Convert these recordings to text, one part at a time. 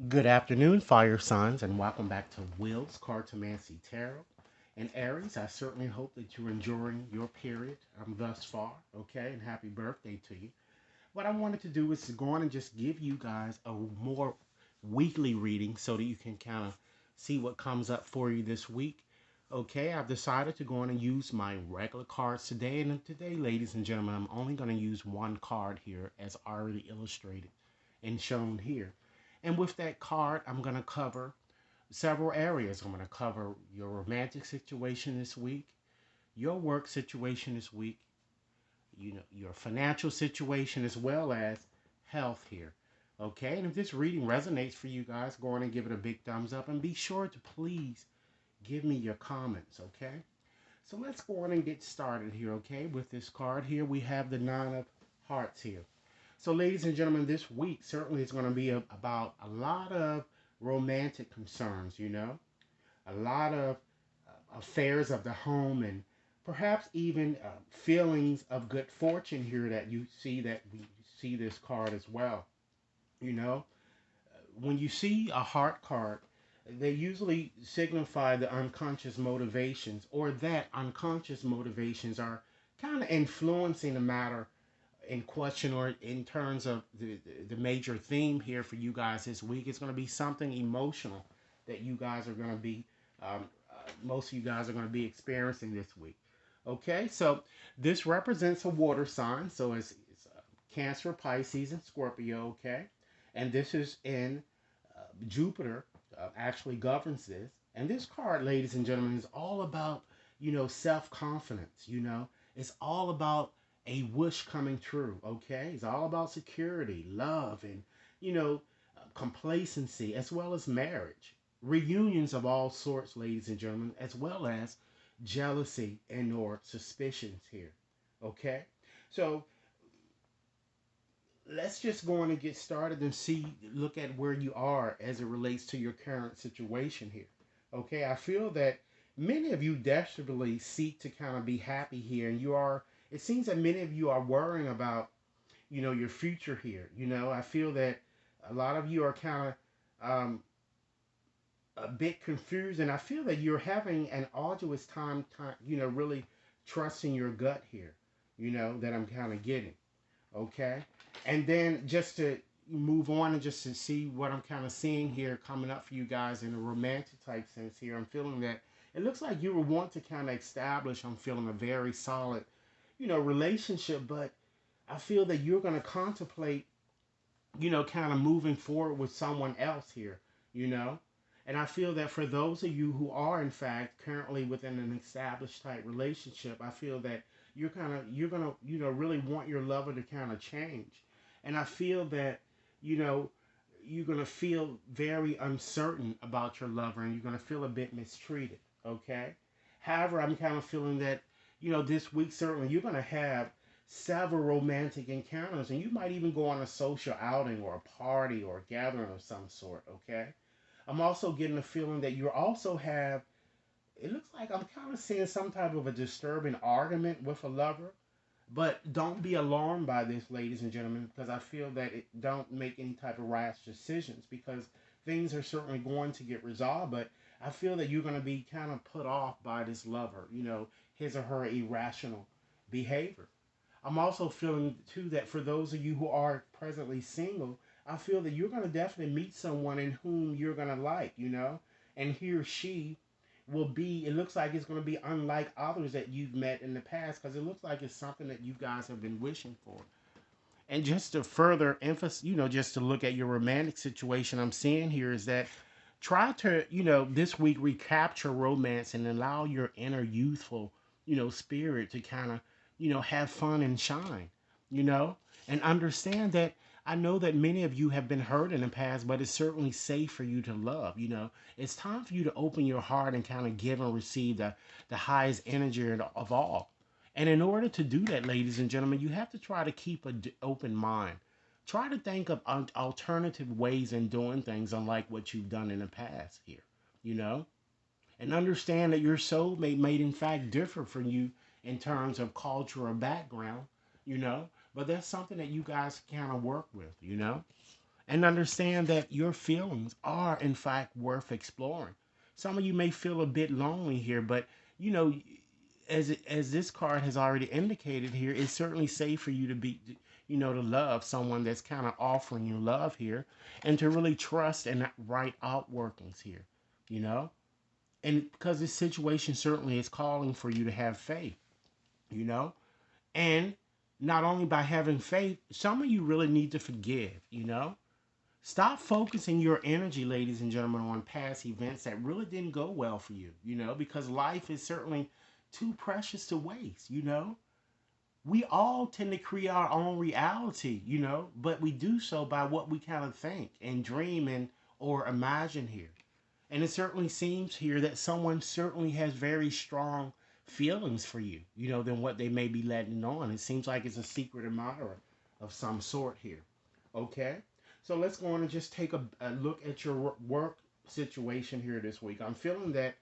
Good afternoon, fire signs, and welcome back to Will's Cartomancy Tarot. And Aries, I certainly hope that you're enjoying your period thus far, okay? And happy birthday to you. What I wanted to do is to go on and just give you guys a more weekly reading so that you can kind of see what comes up for you this week. Okay, I've decided to go on and use my regular cards today. And today, ladies and gentlemen, I'm only going to use one card here as already illustrated and shown here. And with that card, I'm going to cover several areas. I'm going to cover your romantic situation this week, your work situation this week, your financial situation, as well as health here. Okay, and if this reading resonates for you guys, go on and give it a big thumbs up and be sure to please give me your comments. Okay, so let's go on and get started here. Okay, with this card here, we have the Nine of Hearts here. So, ladies and gentlemen, this week certainly is going to be about a lot of romantic concerns, a lot of affairs of the home, and perhaps even feelings of good fortune here that we see this card as well. You know, when you see a heart card, they usually signify the unconscious motivations, or that unconscious motivations are kind of influencing the matter in question, or in terms of the major theme here for you guys this week. It's going to be something emotional that you guys are going to be most of you guys are going to be experiencing this week. Okay, so this represents a water sign, so it's Cancer, Pisces, and Scorpio. Okay, and this is in Jupiter actually governs this. And this card, ladies and gentlemen, is all about, self confidence. It's all about a wish coming true. Okay, it's all about security, love, and, complacency, as well as marriage, reunions of all sorts, ladies and gentlemen, as well as jealousy and or suspicions here. Okay, so let's just go on and get started and look at where you are as it relates to your current situation here. Okay, I feel that many of you desperately seek to kind of be happy here, and it seems that many of you are worrying about, your future here. I feel that a lot of you are kind of a bit confused, and I feel that you're having an arduous time, really trusting your gut here, that I'm kind of getting. Okay, and then just to move on and just to see what I'm kind of seeing here coming up for you guys in a romantic type sense here, I'm feeling that it looks like you will want to kind of establish, I'm feeling, a very solid, relationship, but I feel that you're going to contemplate, kind of moving forward with someone else here, you know. And I feel that for those of you who are in fact currently within an established type relationship, I feel that you're gonna really want your lover to kind of change. And I feel that, you know, you're gonna feel very uncertain about your lover, and you're gonna feel a bit mistreated. Okay. However, I'm kind of feeling that, this week certainly you're gonna have several romantic encounters, and you might even go on a social outing or a party or a gathering of some sort. Okay. I'm also getting the feeling that you also have, it looks like I'm kind of seeing some type of a disturbing argument with a lover. But don't be alarmed by this, ladies and gentlemen, because I feel that it don't make any type of rash decisions, because things are certainly going to get resolved. But I feel that you're going to be kind of put off by this lover, his or her irrational behavior. I'm also feeling too that for those of you who are presently single, I feel that you're going to definitely meet someone in whom you're going to like, and he or she will be, it looks like it's going to be unlike others that you've met in the past, because it looks like it's something that you guys have been wishing for. And just to further emphasize, just to look at your romantic situation, I'm seeing here is that try to, this week recapture romance and allow your inner youthful, spirit to kind of, have fun and shine, you know, and understand that I know that many of you have been hurt in the past, but it's certainly safe for you to love. It's time for you to open your heart and kind of give and receive the highest energy of all. And in order to do that, ladies and gentlemen, you have to try to keep an open mind. Try to think of alternative ways in doing things unlike what you've done in the past here, you know? And understand that your soulmate may in fact differ from you in terms of culture or background, you know? But that's something that you guys kind of work with, you know? and understand that your feelings are in fact worth exploring. Some of you may feel a bit lonely here, but you know, as this card has already indicated here, it's certainly safe for you to be, to love someone that's kind of offering you love here, and to really trust and right outworkings here, you know, and because this situation certainly is calling for you to have faith, you know, and not only by having faith, some of you really need to forgive, Stop focusing your energy, ladies and gentlemen, on past events that really didn't go well for you, because life is certainly too precious to waste, We all tend to create our own reality, but we do so by what we kind of think and dream and or imagine here. And it certainly seems here that someone certainly has very strong feelings for you, than what they may be letting on. It seems like it's a secret admirer of some sort here. Okay? So let's go on and just take a look at your work situation here this week. I'm feeling that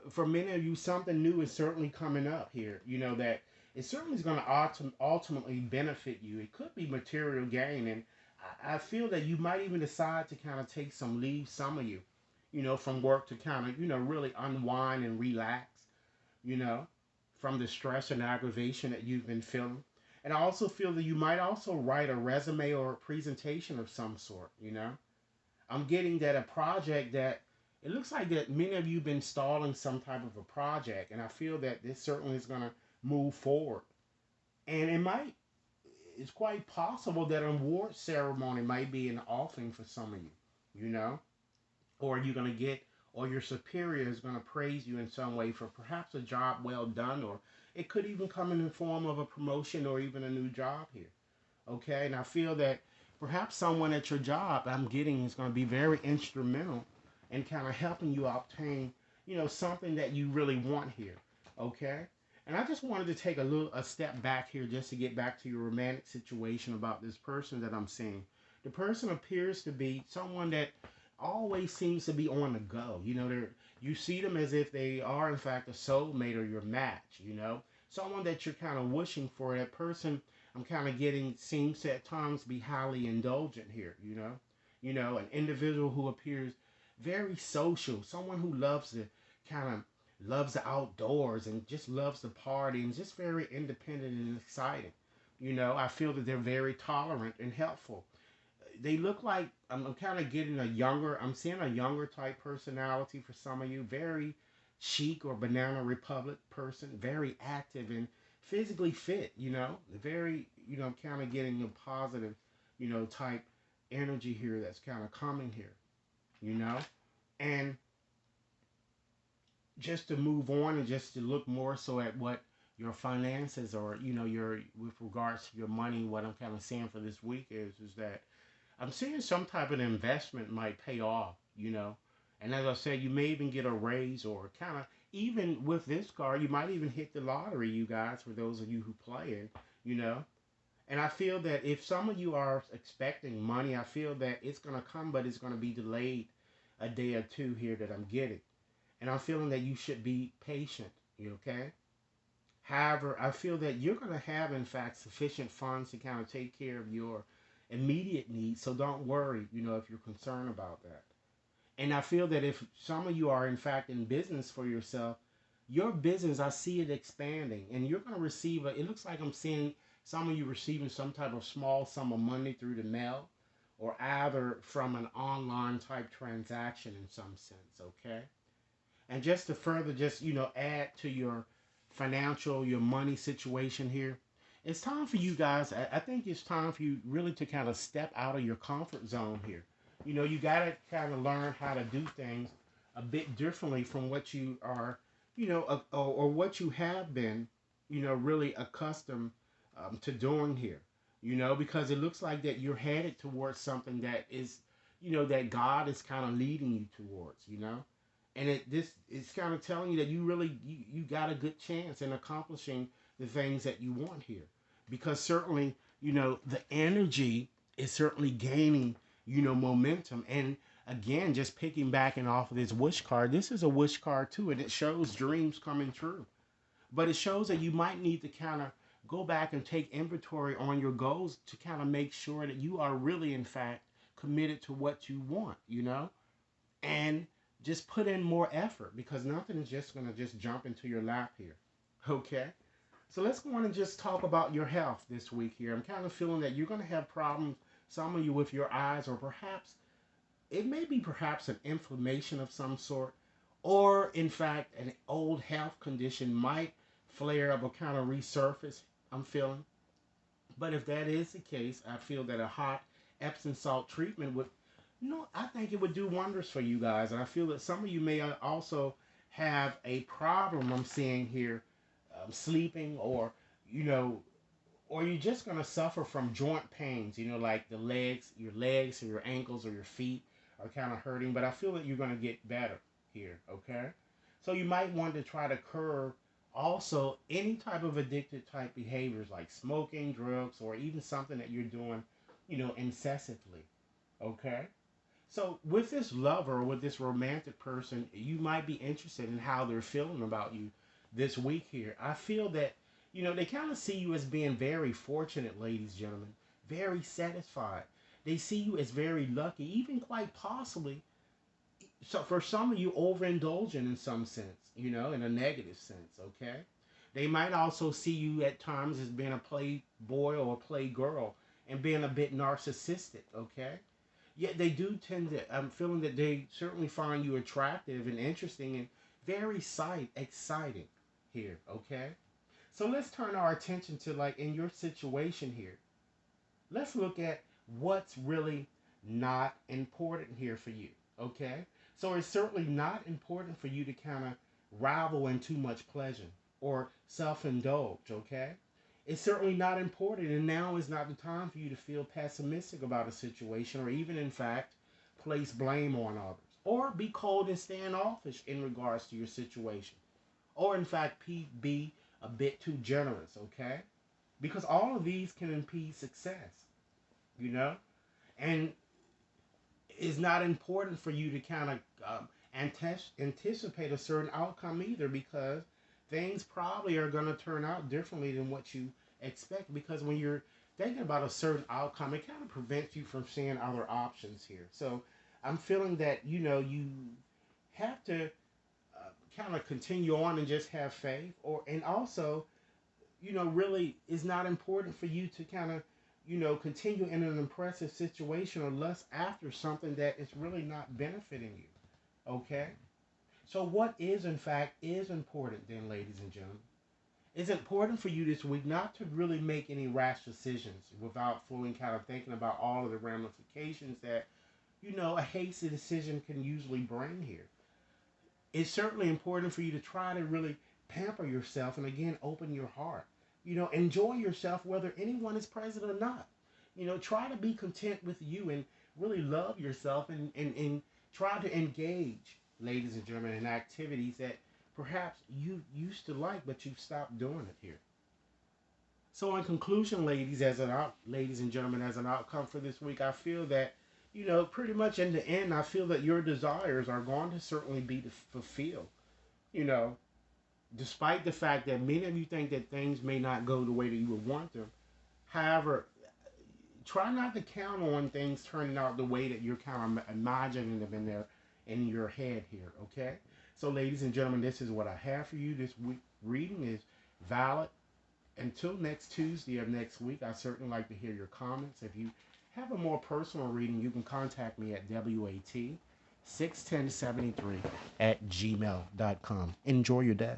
for many of you, something new is certainly coming up here. That it certainly is going to ultimately benefit you. It could be material gain. And I feel that you might even decide to kind of take some leave, some of you, from work to kind of, really unwind and relax, you know, from the stress and aggravation that you've been feeling. And I also feel that you might also write a resume or a presentation of some sort, I'm getting that a project that it looks like that many of you have been stalling some type of a project, and I feel that this certainly is going to move forward. And it's quite possible that an award ceremony might be an offering for some of you, you know, or you're going to get, or your superior is going to praise you in some way for perhaps a job well done, or it could even come in the form of a promotion or even a new job here. Okay, and I feel that perhaps someone at your job I'm getting is going to be very instrumental in kind of helping you obtain, something that you really want here. Okay, and I just wanted to take a step back here just to get back to your romantic situation about this person that I'm seeing. The person appears to be someone that always seems to be on the go. You see them as if they are in fact a soulmate or your match. Someone that you're kind of wishing for. That person I'm kind of getting seems to at times be highly indulgent here. An individual who appears very social, someone who loves to kind of loves the outdoors and just loves the party and just very independent and excited. I feel that they're very tolerant and helpful. They look like I'm kind of getting I'm seeing a younger type personality for some of you. Very chic or banana republic person, very active and physically fit, very, kind of getting a positive, type energy here that's kind of coming here, you know, and just to move on and just to look more so at what your finances or, your, with regards to your money, what I'm kind of saying for this week is that I'm seeing some type of investment might pay off, And as I said, you may even get a raise or kind of, even with this card, you might even hit the lottery, you guys, for those of you who play it, you know. And I feel that if some of you are expecting money, I feel that it's going to come, but it's going to be delayed a day or two here that I'm getting. And I'm feeling that you should be patient, okay? However, I feel that you're going to have, in fact, sufficient funds to kind of take care of your immediate needs. So don't worry, if you're concerned about that. And I feel that if some of you are, in fact, in business for yourself, your business, I see it expanding. And you're going to receive, it looks like I'm seeing some of you receiving some type of small sum of money through the mail or either from an online type transaction in some sense, okay? And just to further add to your financial, your money situation here, it's time for you guys, I think it's time for you really to kind of step out of your comfort zone here. You got to kind of learn how to do things a bit differently from what you are, or what you have been, really accustomed to doing here, because it looks like that you're headed towards something that is, that God is kind of leading you towards, and it's kind of telling you that you got a good chance in accomplishing the things that you want here, because certainly the energy is certainly gaining momentum. And again, just picking back and off of this wish card, this is a wish card too, and it shows dreams coming true, but it shows that you might need to kind of go back and take inventory on your goals to kind of make sure that you are really in fact committed to what you want, and just put in more effort because nothing is just going to just jump into your lap here. Okay? So let's go on and just talk about your health this week here. I'm kind of feeling that you're going to have problems, some of you with your eyes, or perhaps it may be perhaps an inflammation of some sort, or in fact, an old health condition might flare up or kind of resurface. I'm feeling. But if that is the case, I feel that a hot Epsom salt treatment would, I think it would do wonders for you guys. And I feel that some of you may also have a problem I'm seeing here, sleeping, or, you know, or you're just going to suffer from joint pains, like your legs or your ankles or your feet are kind of hurting. But I feel that you're going to get better here, okay? So you might want to try to curb also any type of addictive type behaviors like smoking, drugs, or even something that you're doing, incessantly, okay? So with this lover or with this romantic person, you might be interested in how they're feeling about you this week here. I feel that, they kind of see you as being very fortunate, ladies, gentlemen, very satisfied. They see you as very lucky, even quite possibly, so for some of you, overindulgent in some sense, in a negative sense, okay? They might also see you at times as being a playboy or a playgirl and being a bit narcissistic, okay? Yet they do tend to, I'm feeling that they certainly find you attractive and interesting and very exciting here, okay? So let's turn our attention to, like, in your situation here. Let's look at what's really not important here for you, okay? So it's certainly not important for you to kind of ravel in too much pleasure or self-indulge, okay? It's certainly not important, and now is not the time for you to feel pessimistic about a situation or even, in fact, place blame on others or be cold and standoffish in regards to your situation or, in fact, be a bit too generous, okay? Because all of these can impede success, and it's not important for you to kind of anticipate a certain outcome either, because things probably are going to turn out differently than what you expect, because when you're thinking about a certain outcome, it kind of prevents you from seeing other options here. So I'm feeling that, you have to kind of continue on and just have faith, and also, really it's not important for you to kind of, continue in an impressive situation or lust after something that is really not benefiting you. Okay? So what in fact is important then, ladies and gentlemen? It's important for you this week not to really make any rash decisions without fully kind of thinking about all of the ramifications that, a hasty decision can usually bring here. It's certainly important for you to try to really pamper yourself and again open your heart. Enjoy yourself whether anyone is present or not. Try to be content with you and really love yourself, and try to engage, ladies and gentlemen, in activities that perhaps you used to like but you've stopped doing it here. So in conclusion, ladies and gentlemen, as an outcome for this week, I feel that, pretty much in the end, I feel that your desires are going to certainly be fulfilled. You know, despite the fact that many of you think that things may not go the way that you would want them. However, try not to count on things turning out the way that you're kind of imagining them in your head here, okay? So ladies and gentlemen, this is what I have for you. This week reading is valid until next Tuesday of next week. I certainly like to hear your comments. If you have a more personal reading, you can contact me at WAT61073 at gmail.com. Enjoy your day.